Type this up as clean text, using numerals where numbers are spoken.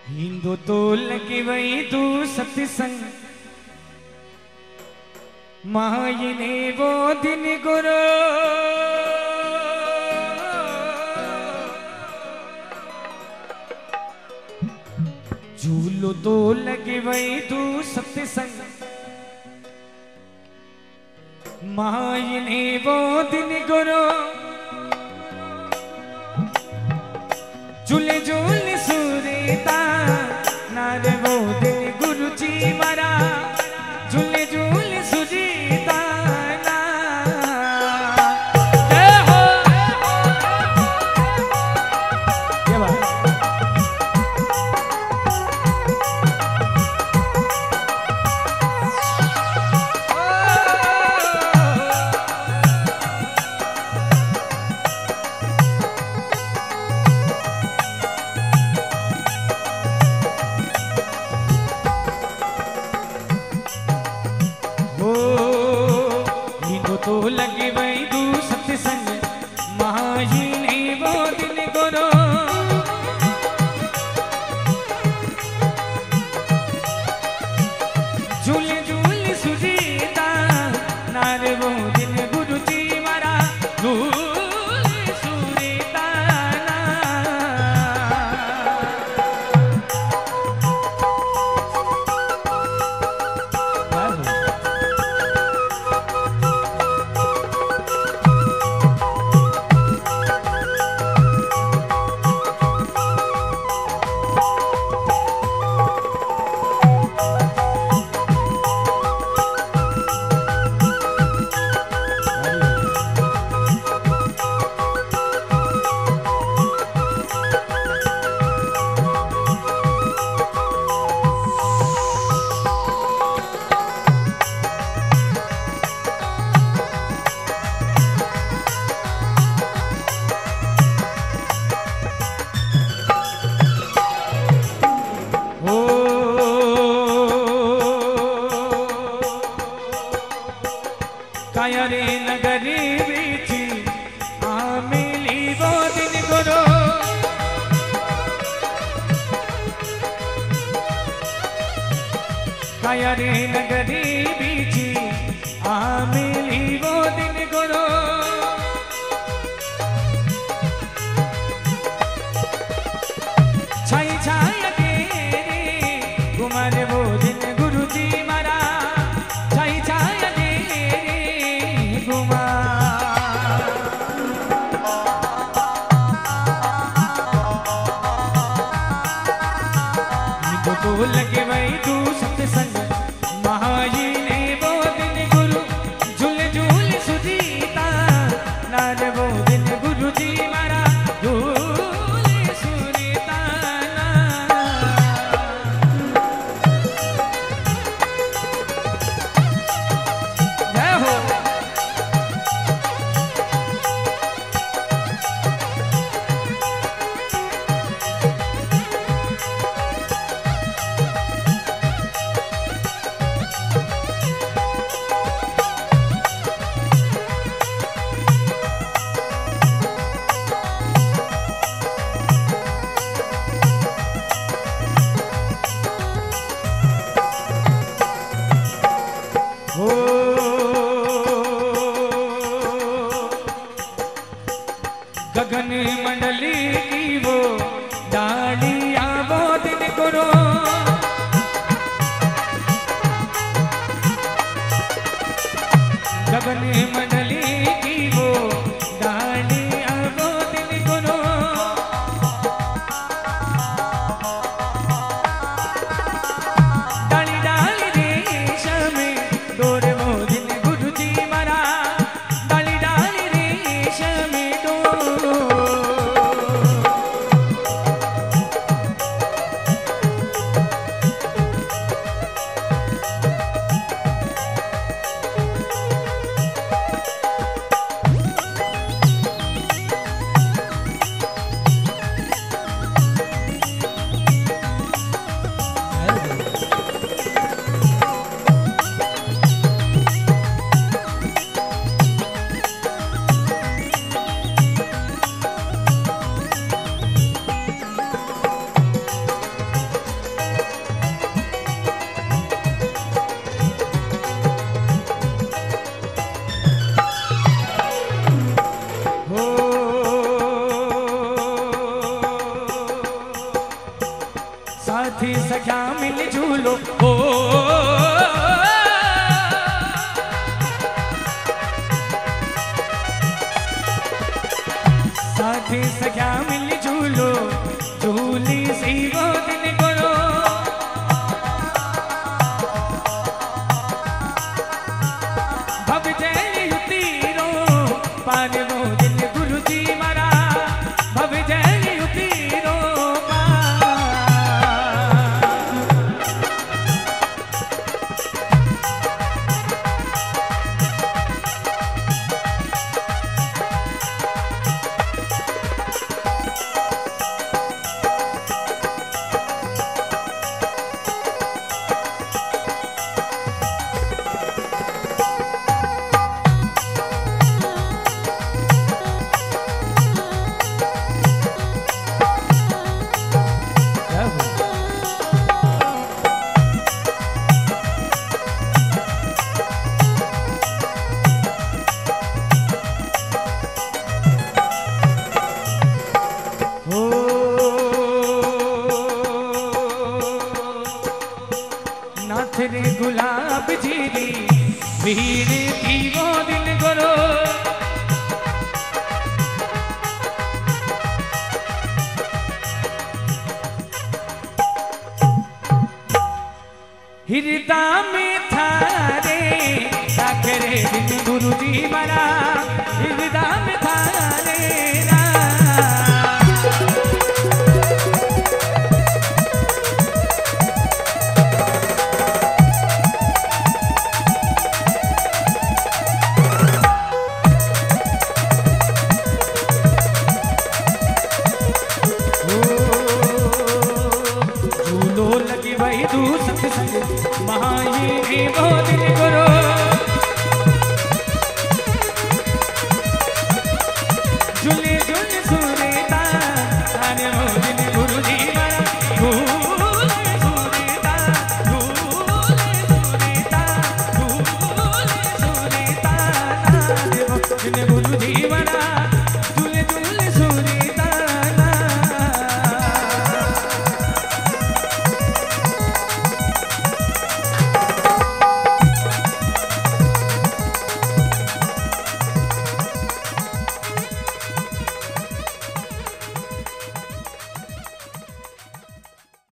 हिंदू तो लगी वही तू सत्संग मायने वो दिन गुरु झूलो तो लगे वही तू सत्संग मायने वो दिन गुरु झूले झूले सूरेता नारे वो दिन गुरु जी मारा झूले झूले सुजीता ना जय हो ये बात तो लगे वही दू सत्संग महायने वो दिन गुरु झूले झूले सुजीता नारे वो दिन गुरु जी मारा झूले सुजीता कायरे नगरी बीची आमिली वो दिन गुरु कायरे नगरी बीची आमिली वो दिन गुरु छाई छाई तेरे घुमारे वो दिन गुरु जी मारा छाई छाई तो लगे वही तू सत्संग महायने वो दिन गुरु झूले झूले सुजीता नारे वो दिन गुरु जी मारा झूले सुजीता जय हो गगन मंडली की वो डालिया वो दिन गुरु गगन मंडली की वो डालिया वो दिन गुरु डाली डाली रेशम डोर वो दिन गुरु जी मारा डाली डाली रेशम सख्या मिल झूलो ओ साथी सख्या मिल झूलो झूली सी वो दिन करो भव जय तीरो पार वो दिन गुरु जी मारा भव जय तीरो रे गुलाब जीरी भीड़ थी वो दिन करो हृदय में थारे आखिरी दिन गुरु जी मरा